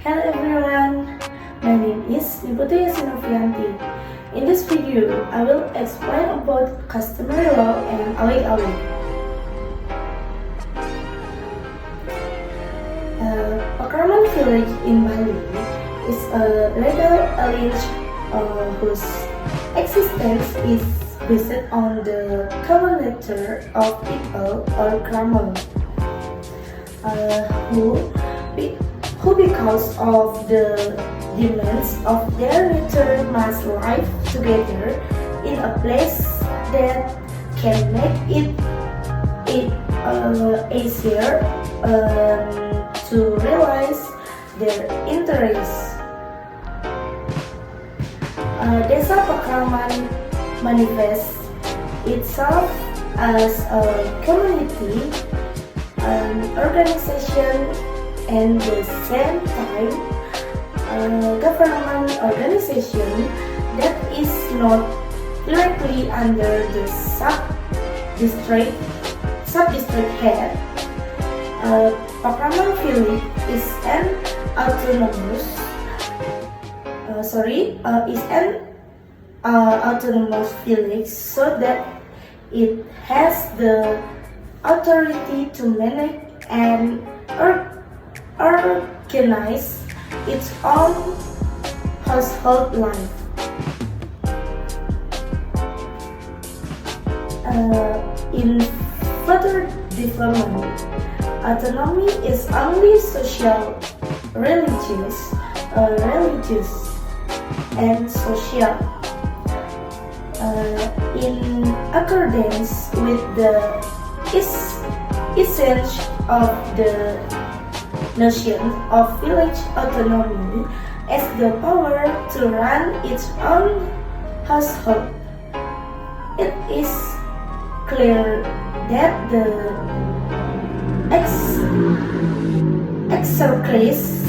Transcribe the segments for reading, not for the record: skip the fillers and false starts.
Hello everyone, my name is Yesi Noviyanti. In this video, I will explain about customary law and Awig. Pakraman village in Bali is a legal arrangement whose existence is based on the common nature of people or kramal who because of the demands of their nature must live together in a place that can make it easier to realize their interests. Desa Pakraman manifests itself as a community, an organization, and the same time government organization that is not directly under the sub-district head. Pakraman village is an autonomous village so that it has the authority to manage and organize its own household life. In further development, autonomy is only social, religious, and social. In accordance with the essence of the notion of village autonomy as the power to run its own household, it is clear that the exercise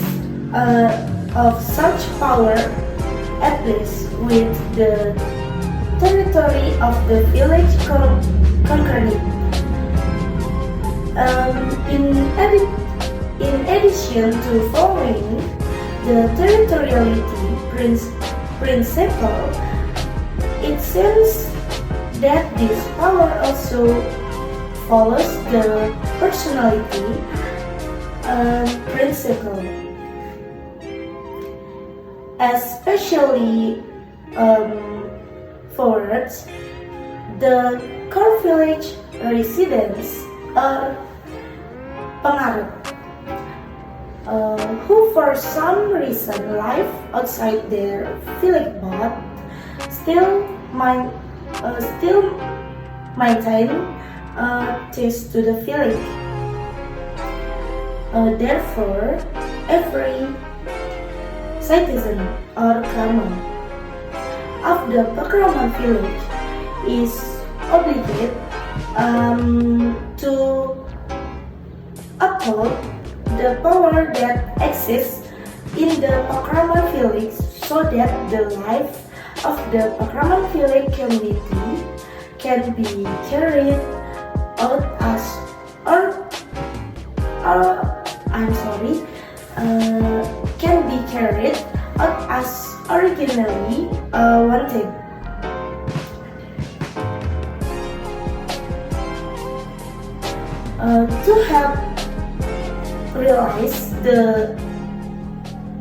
of such power, at least with the territory of the village conquered. In addition to following the territoriality principle, it seems that this power also follows the personality principle, especially towards the core village residents or pengaruh, who for some reason live outside their village but still maintain ties to the village. Therefore, every citizen or kraman of the Pakraman village is obligated to uphold the power that exists in the Pakraman village so that the life of the Pakraman village community can be carried out as originally wanted. To help realize the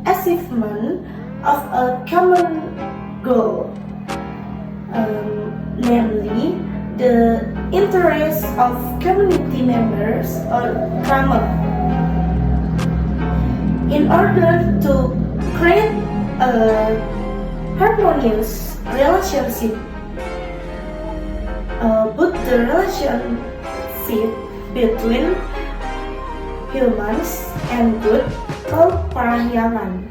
achievement of a common goal, namely the interests of community members or kramal. In order to create a harmonious relationship, but the relationship between humans and good called parahyangan.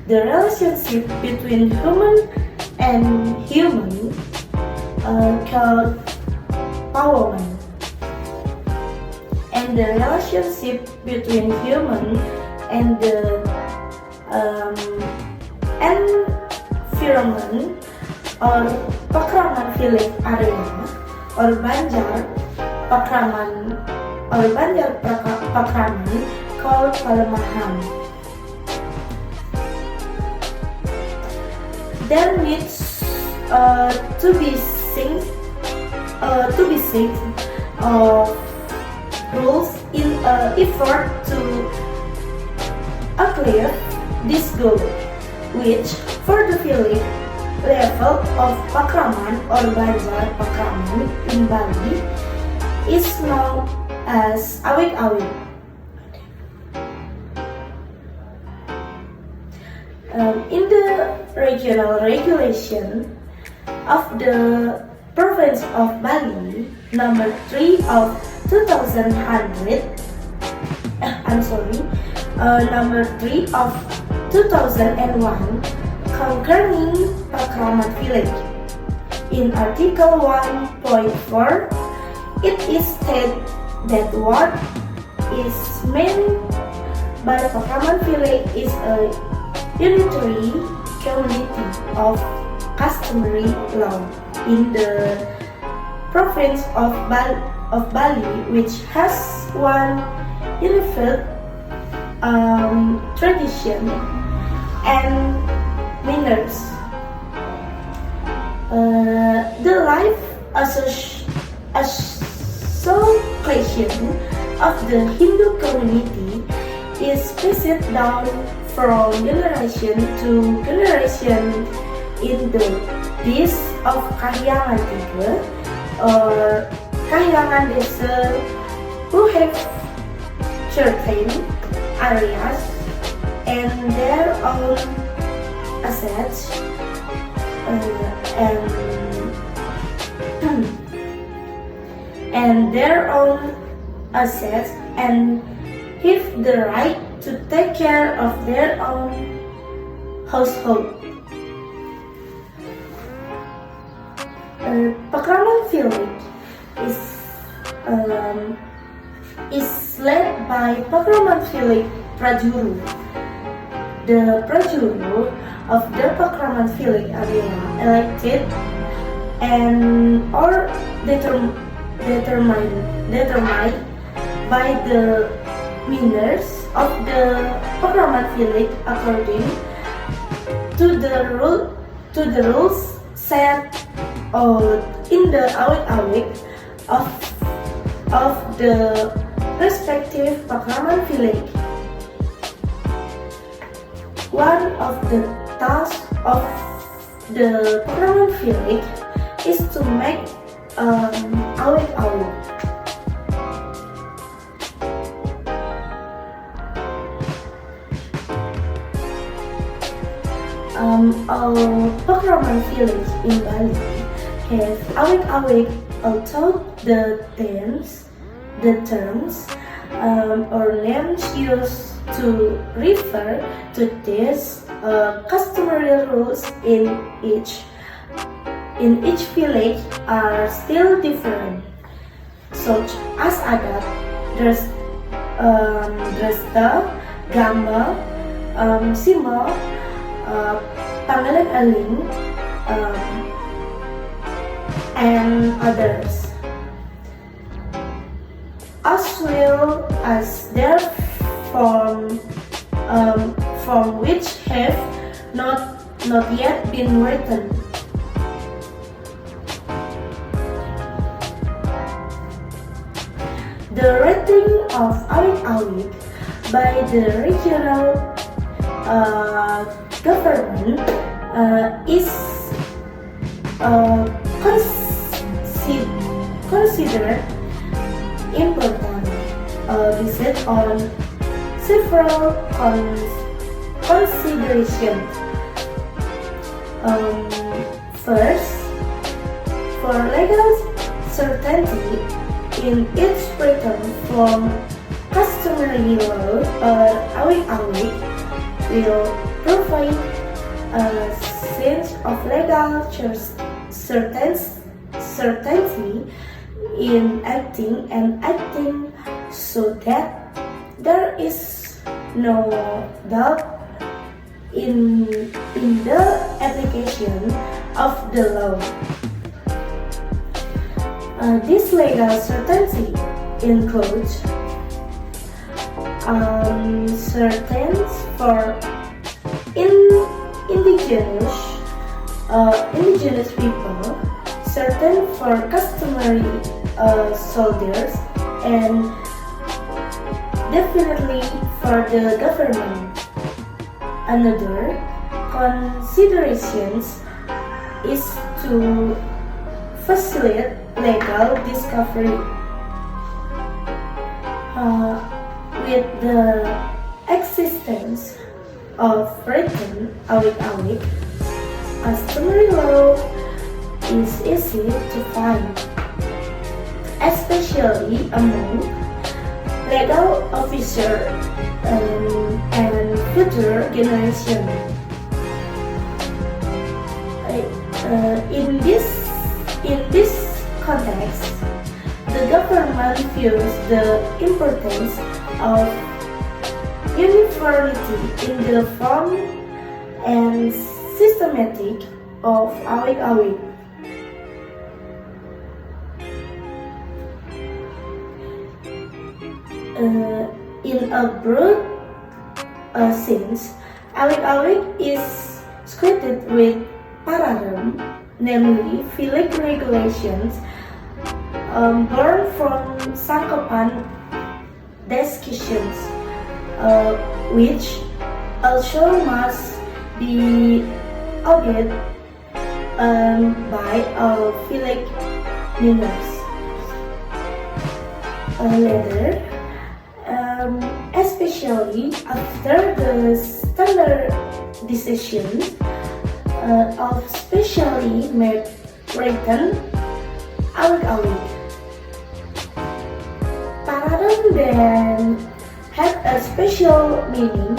The relationship between human and human called pawaman. And the relationship between human and the environment or Pakraman village area or Banjar Pakraman called Palemahan. there needs to be sync of rules in an effort to achieve this goal, which for the Philippine level of pakraman or belajar pakraman in Bali is known as Awig. In the regional regulation of the province of Bali, number 3 of 2001 concerning pakraman village. In Article 1.4, it is stated that what is meant by pakraman village is a unitary community of customary law in the province of Bali, which has one unified tradition and manners. The life association of the Hindu community is passed down from generation to generation in the days of Kahyangan Tiga or Kahyangan Desa, who have certain areas and their own assets and have the right to take care of their own household. Pakraman village is led by Pakraman village Prajuru. The Prajuru of the Pakraman village area elected and or determined by the winners of the Pakraman village according to the rules set in the Awig of the respective Pakraman village. One of the tasks of the Pakraman village is to make Awig. All Pakraman village in Bali have Awig, although the terms or names used to refer to these customary rules in each village are still different, such as adat, dresta, gama, simo, pangalan aling, and others, as well as their form which have not yet been written. The rating of Awig by the regional government is considered important based on several considerations. First, for legal certainty in its written form, customary law Awig will provide a sense of legal certainty in acting so that there is no doubt in the application of the law. This legal certainty includes certainty for indigenous indigenous people, certain for customary soldiers, and definitely for the government. Another considerations is to facilitate legal discovery. With the existence of written Awig, customary law is easy to find, especially among legal officers and future generations. In this context, the government views the importance of uniformity in the form and systematic of Awig. In a broad sense, Awig is squatted with paradigm, namely village regulations born from Sankopan discussions, which also must be obeyed by our village members. Later, especially after the standardization of specially made written Awig. Paradigm then had a special meaning,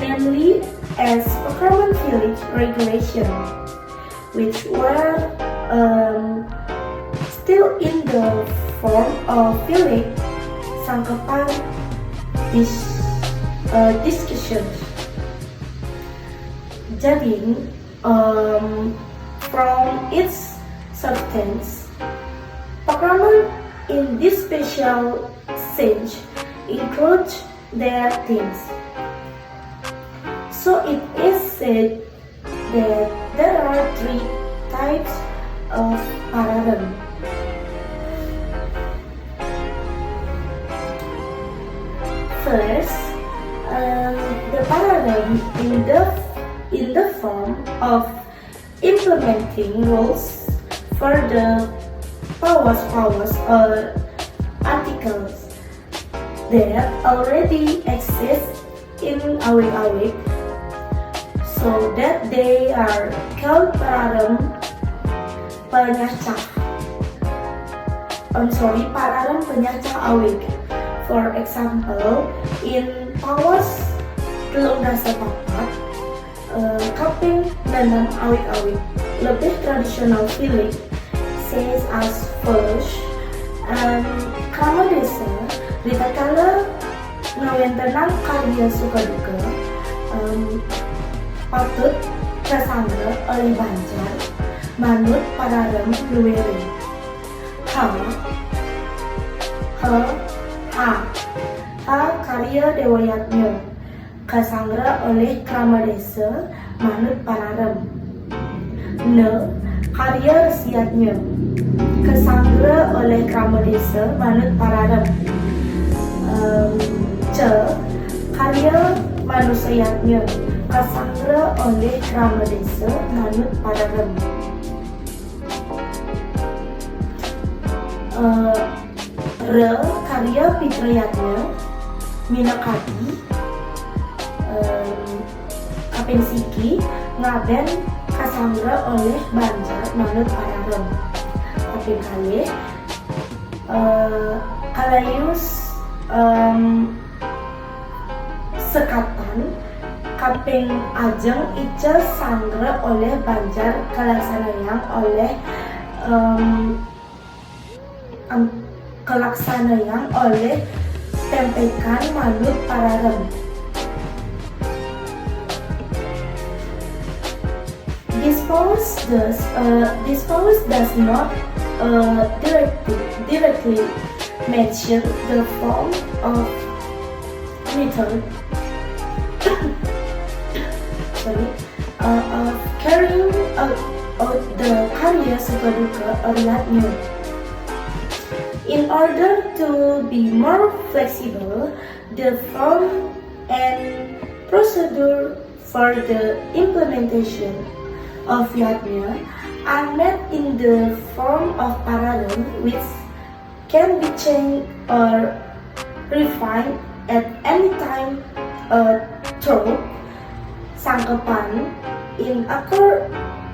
namely as procurement village regulation, which were still in the form of village Sankopan discussions. Judging from its substance, procurement in this special sense includes their themes. So it is said that there are three types of paradigm. First, the paradigm in the form of implementing rules for the powers or articles that already exist in Awig, so that they are called paradigm penyacah Awig. For example, in powers 34 kaping 6 Awig lebih tradisional village says as follows. Kama desa ditakala ngawentenang karya sukaduka patut kasangga oleh banjar manut paradigm luwere. Karya dewayatnya kasangra oleh krama desa manut paradigm. Karya resiatnya kasangra oleh krama desa manut paradigm. Karya manusiatnya kasangra oleh krama desa manut paradigm. Karya pitrayatnya minakati kaping siki ngaben kasangra oleh banjar manut paradigm. Kaping kalih kalayus sekatan kaping ajeng ica sangra oleh banjar kalaksanayang oleh tempekan manut paradigm. This powers does not directly mention the form of method of carrying out out the karya suka duka rakyatnya. In order to be more flexible, the form and procedure for the implementation of yatnya are made in the form of paradigm which can be changed or refined at any time through sangkapan in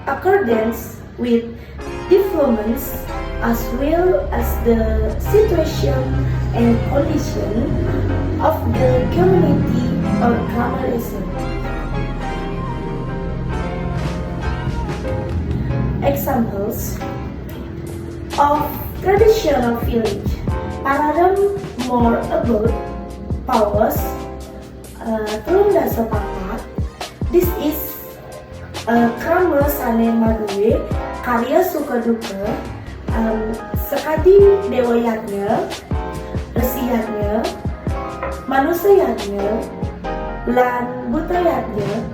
accordance with developments as well as the situation and condition of the community or grammar. Examples of traditional village paradigm more about powers turun dasa papat. This is krama sane maduwe karya suka duka sekadi dewa yatnya, resi yatnya, manusia yatnya, lan buta yatnya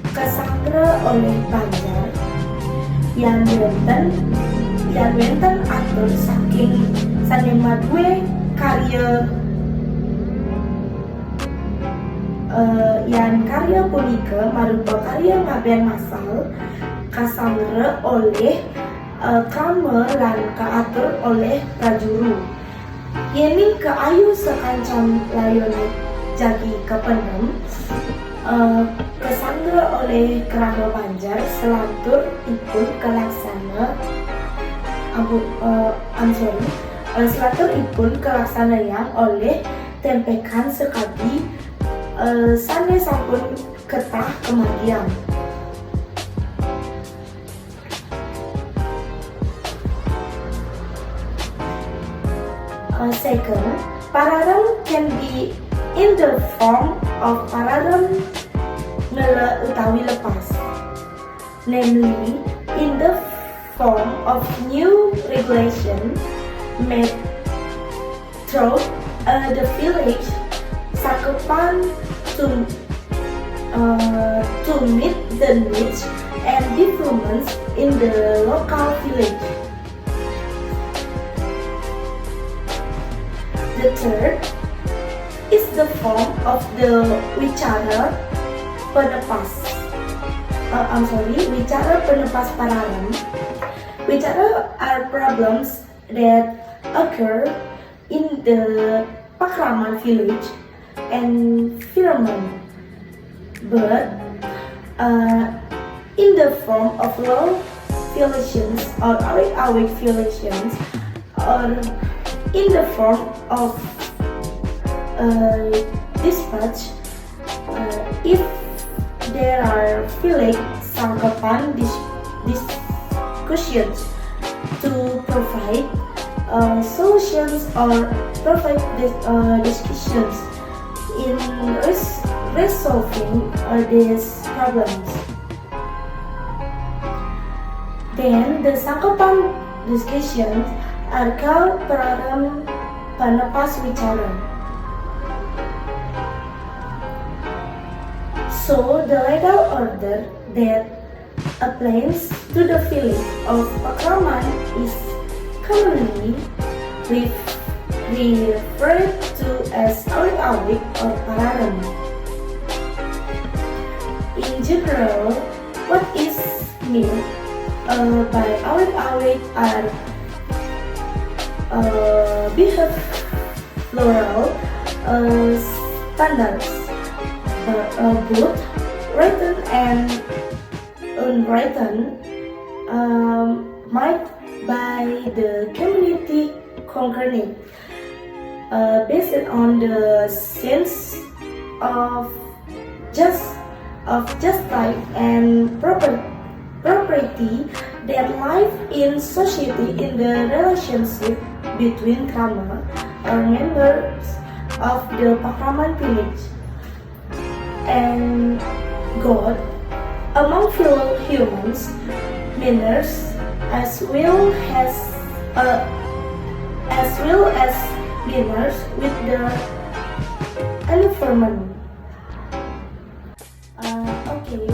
kesangra oleh Banjar yang benten atur saking sane maduwe karya yang karya punika marupa karya ngaben masal kasangra oleh krama lan kaatur oleh prajuru. Yeni keayu sekancam layone jagi kependem kesangra oleh krama Banjar selatur ipun kelaksana selatur ipun kelaksana yang oleh tempekan sekadi sane sampun ketah kemadian. Second, paradigm can be in the form of paradigm ngele utawi lepas, namely in the form of new regulation made through the village sakepan to meet the needs and developments in the local village. The third is the form of the wicara penepas. Wicara penepas paradigm. Wicara are problems that occur in the pakraman village environment, but in the form of law violations or awig violations, or in the form of dispatch if there are village sangkapan discussions to provide solutions or provide discussions in resolving these problems. Then the sangkapan discussions are called paradigm penepas wicara. So the legal order that applies to the village of pakraman is commonly referred to as awig or paradigm. In general, what is meant by awig are behavioral standards, both written and unwritten, made by the community concerned, based on the sense of justice and property that live in society in the relationship between krama or members of the pakraman village and God among fellow humans, manners as well as manners with the environment. Okay.